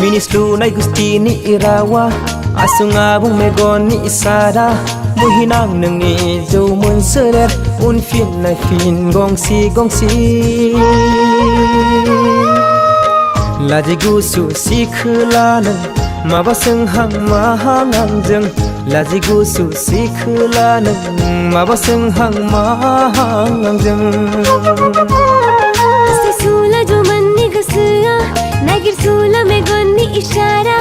Minislu'y gusti ni irawa Asungabong megon ni isara Muhinang nang ijo mun seret Un fin na fin gongsi Laji gusu si khulana Maba senghang mahang jeng Laji gusu si khulana Maba senghang mahang jeng Sula jo manni gusya Nagir sula megon ni ishara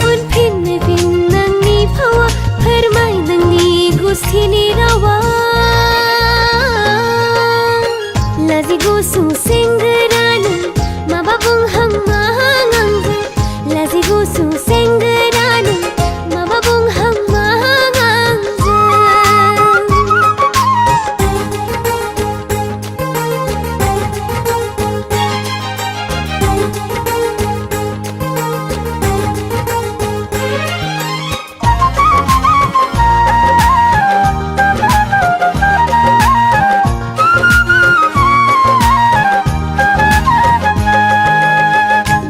Un fin nang ni phawa Farmai nang ni gusti ni rawa Laji gusu singgarana Maba bung hang mahang jeng Laji gusu singgarana Maba bung hang mahang jeng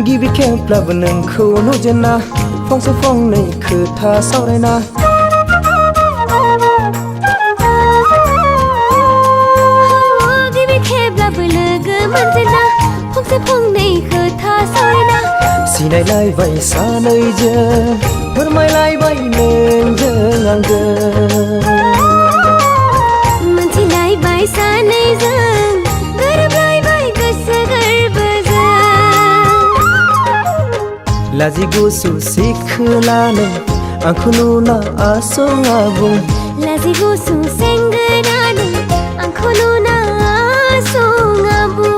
Gibi kemp la beneng khu nu jena Phong su phong nei khu tha sau đây na Gibi kemp la beneng man jena Phong su phong nei khu tha sau đây na Si này lai vậy xa nơi giờ Hөр mai lai vậy nên giờ ngang giờ Man chi lai bai sa nei jang Garab lai bai gas garb Laji gusu si khulana Angkhunu na asungabong Laji gusu singgarana Angkhunu na asungabong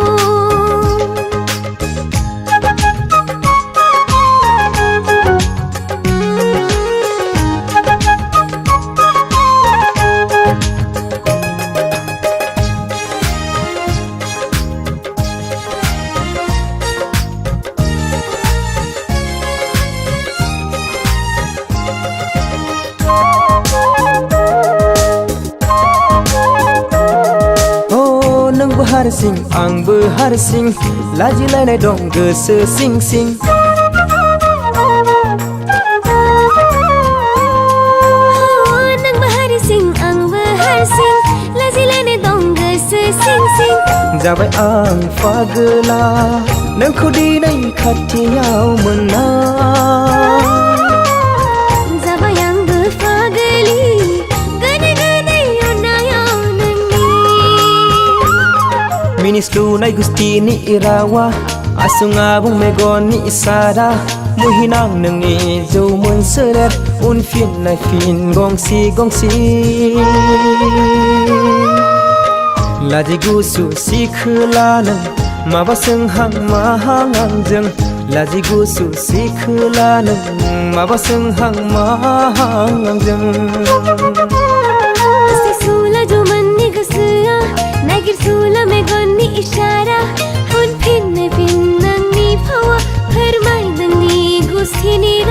Harsing angbo harsing Laji lai nai dong goso sing Nang baharsing ang baharsing Laji lai nai dong goso sing Jabai ang fagla Nang khudi nai khatiyau mena Jabai ang bafagli Minislu'y gusti ni irawa Asungabong megon ni isara Muhinang nang ijo mun seret Un fin na fin gongsi Laji gusu si khulana Maba senghang mahang jeng Laji gusu si khulana Maba senghang mahang jeng Sula jo manni gusya Nagir sula megon ni ishara Un fin nang ni phawa Farmai nang ni gusti ni